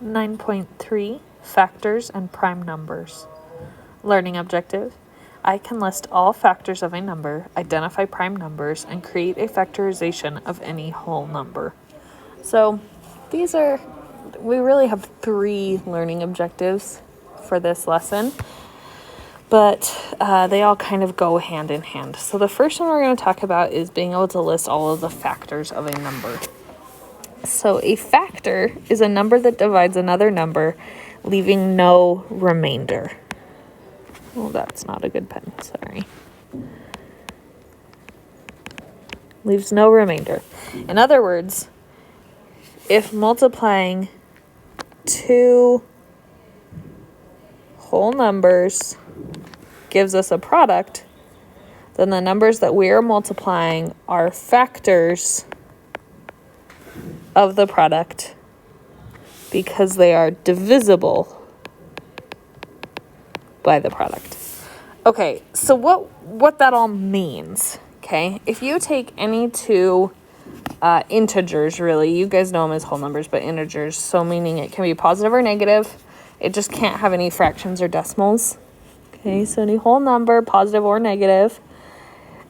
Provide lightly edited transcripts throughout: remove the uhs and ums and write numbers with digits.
9.3 Factors and Prime Numbers. Learning objective. I can list all factors of a number, identify prime numbers, and create a factorization of any whole number. So we really have 3 learning objectives for this lesson, but they all kind of go hand in hand. So the first one we're going to talk about is being able to list all of the factors of a number. So a factor is a number that divides another number, leaving no remainder. Well, that's not a good pen, sorry. Leaves no remainder. In other words, if multiplying 2 whole numbers gives us a product, then the numbers that we are multiplying are factors of the product because they are divisible by the product. Okay, so what that all means, okay? If you take any 2 integers, really, you guys know them as whole numbers, but integers, so meaning it can be positive or negative, it just can't have any fractions or decimals. Okay, so any whole number, positive or negative,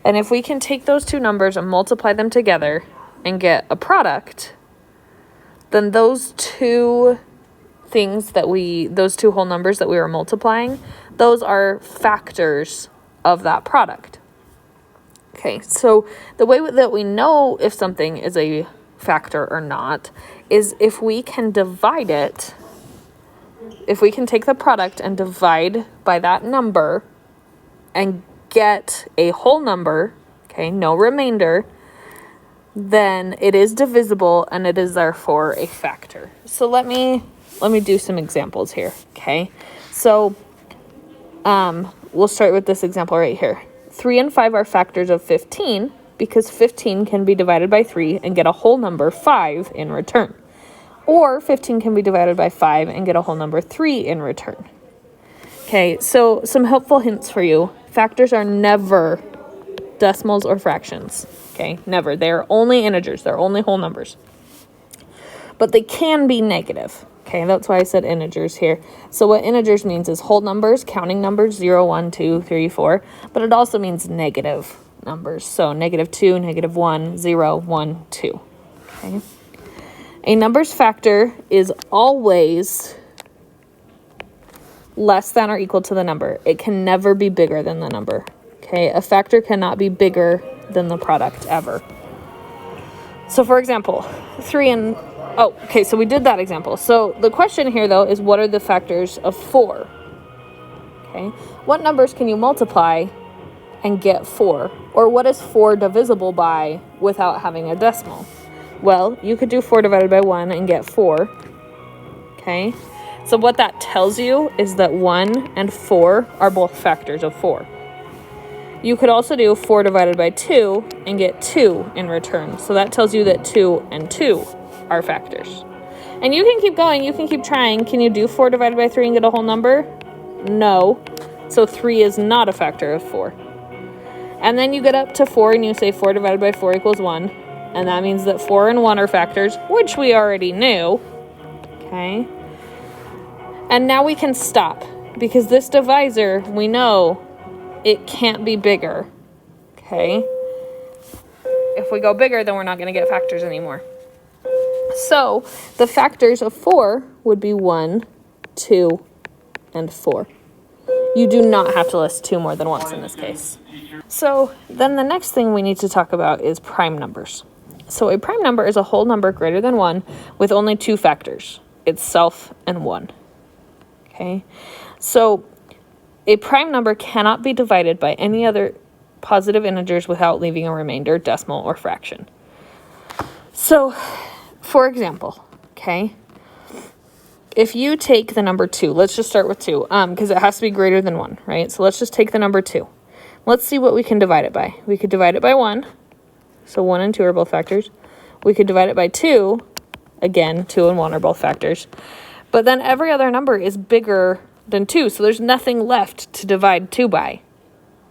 and if we can take those 2 numbers and multiply them together and get a product, then those 2 those 2 whole numbers that we were multiplying, those are factors of that product. Okay, so the way that we know if something is a factor or not is if we can divide it, if we can take the product and divide by that number and get a whole number, okay, no remainder, then it is divisible and it is therefore a factor. So let me do some examples here, okay? So we'll start with this example right here. 3 and 5 are factors of 15 because 15 can be divided by 3 and get a whole number 5 in return. Or 15 can be divided by 5 and get a whole number 3 in return. Okay, so some helpful hints for you. Factors are never decimals or fractions. Okay, never. They're only integers. They're only whole numbers. But they can be negative. Okay, that's why I said integers here. So what integers means is whole numbers, counting numbers, 0, 1, 2, 3, 4. But it also means negative numbers. So -2, -1, 0, 1, 2. Okay. A number's factor is always less than or equal to the number. It can never be bigger than the number. Okay, a factor cannot be bigger than the product ever. So for example, so we did that example. So the question here though is what are the factors of 4? Okay, what numbers can you multiply and get 4? Or what is 4 divisible by without having a decimal? Well, you could do 4 divided by 1 and get 4. Okay, so what that tells you is that 1 and 4 are both factors of 4. You could also do 4 divided by 2 and get 2 in return. So that tells you that 2 and 2 are factors. And you can keep going. You can keep trying. Can you do 4 divided by 3 and get a whole number? No. So 3 is not a factor of 4. And then you get up to 4 and you say 4 divided by 4 equals 1. And that means that 4 and 1 are factors, which we already knew. Okay. And now we can stop because this divisor, we know it can't be bigger, okay? If we go bigger, then we're not going to get factors anymore. So the factors of 4 would be 1, 2, and 4. You do not have to list 2 more than once in this case. So then the next thing we need to talk about is prime numbers. So a prime number is a whole number greater than 1 with only 2 factors, itself and 1. Okay, so a prime number cannot be divided by any other positive integers without leaving a remainder, decimal, or fraction. So, for example, okay, if you take the number 2, let's just start with 2, because it has to be greater than 1, right? So let's just take the number 2. Let's see what we can divide it by. We could divide it by 1, so 1 and 2 are both factors. We could divide it by 2, again, 2 and 1 are both factors. But then every other number is bigger than 2, so there's nothing left to divide 2 by,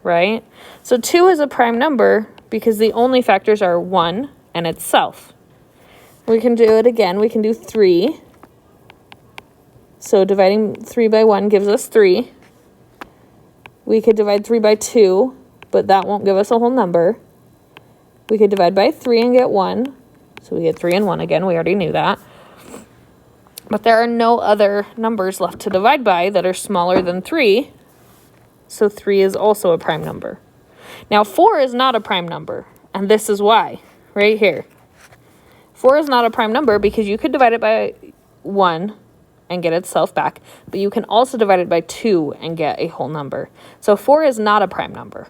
right? So 2 is a prime number because the only factors are 1 and itself. We can do it again. We can do 3 So dividing 3 by 1 gives us 3. We could divide 3 by 2, but that won't give us a whole number. We could divide by 3 and get 1. So we get 3 and 1 again. We already knew that. But there are no other numbers left to divide by that are smaller than 3. So 3 is also a prime number. Now 4 is not a prime number. And this is why. Right here. 4 is not a prime number because you could divide it by 1 and get itself back. But you can also divide it by 2 and get a whole number. So 4 is not a prime number.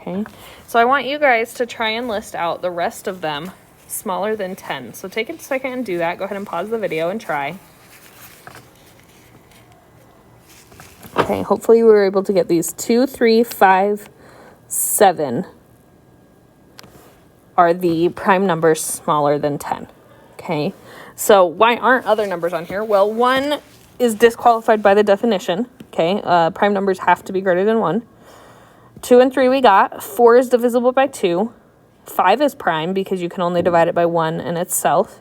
Okay. So I want you guys to try and list out the rest of them smaller than 10. So take a second and do that. Go ahead and pause the video and try. Okay, hopefully we were able to get these. 2, 3, 5, 7 are the prime numbers smaller than 10. Okay, so why aren't other numbers on here? Well, 1 is disqualified by the definition. Okay, prime numbers have to be greater than 1. 2 and 3 we got. 4 is divisible by 2. 5 is prime because you can only divide it by 1 in itself.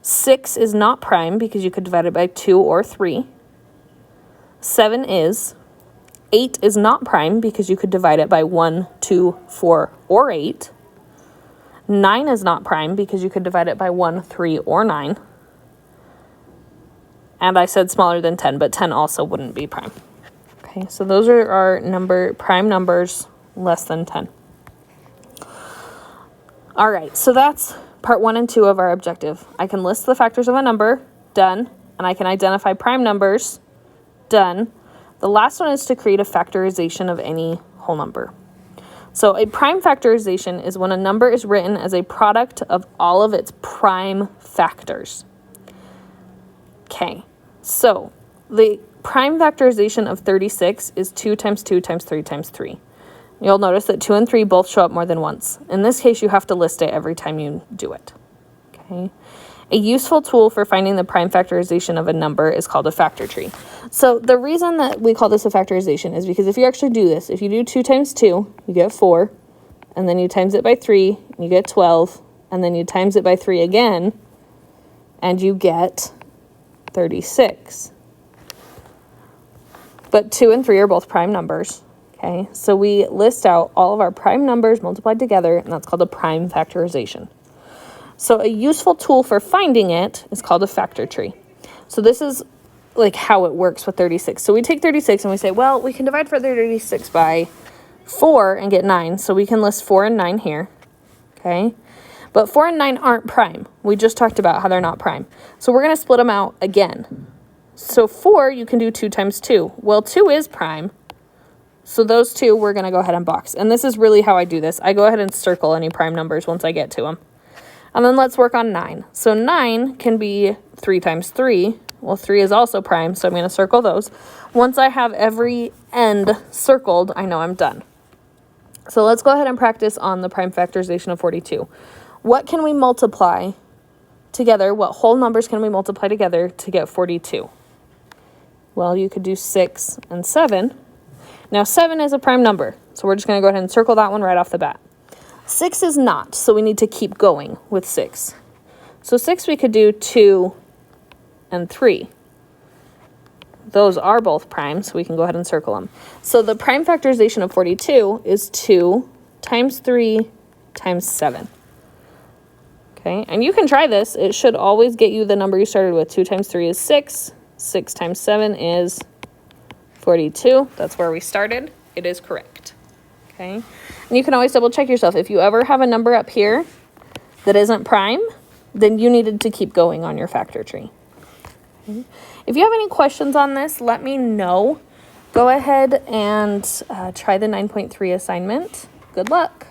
6 is not prime because you could divide it by 2 or 3. 7 is. 8 is not prime because you could divide it by 1, 2, 4, or 8. 9 is not prime because you could divide it by 1, 3, or 9. And I said smaller than 10, but 10 also wouldn't be prime. Okay, so those are our prime numbers less than 10. All right, so that's part 1 and 2 of our objective. I can list the factors of a number, done, and I can identify prime numbers, done. The last one is to create a factorization of any whole number. So a prime factorization is when a number is written as a product of all of its prime factors. Okay, so the prime factorization of 36 is 2 times 2 times 3 times 3. You'll notice that 2 and 3 both show up more than once. In this case, you have to list it every time you do it. Okay. A useful tool for finding the prime factorization of a number is called a factor tree. So the reason that we call this a factorization is because if you actually do this, if you do 2 times 2, you get 4, and then you times it by 3, you get 12, and then you times it by 3 again, and you get 36. But 2 and 3 are both prime numbers. Okay, so we list out all of our prime numbers multiplied together, and that's called a prime factorization. So a useful tool for finding it is called a factor tree. So this is like how it works with 36. So we take 36 and we say, well, we can divide further 36 by 4 and get 9. So we can list 4 and 9 here. Okay, but 4 and 9 aren't prime. We just talked about how they're not prime. So we're going to split them out again. So 4, you can do 2 times 2. Well, 2 is prime. So those two we're going to go ahead and box. And this is really how I do this. I go ahead and circle any prime numbers once I get to them. And then let's work on 9. So 9 can be 3 times 3. Well, 3 is also prime, so I'm going to circle those. Once I have every end circled, I know I'm done. So let's go ahead and practice on the prime factorization of 42. What can we multiply together? What whole numbers can we multiply together to get 42? Well, you could do 6 and 7. Now, 7 is a prime number, so we're just going to go ahead and circle that one right off the bat. 6 is not, so we need to keep going with 6. So 6 we could do 2 and 3. Those are both prime, so we can go ahead and circle them. So the prime factorization of 42 is 2 times 3 times 7. Okay, and you can try this. It should always get you the number you started with. 2 times 3 is 6. 6 times 7 is 42. That's where we started. It is correct. Okay. And you can always double check yourself. If you ever have a number up here that isn't prime, then you needed to keep going on your factor tree. Okay. If you have any questions on this, let me know. Go ahead and try the 9.3 assignment. Good luck.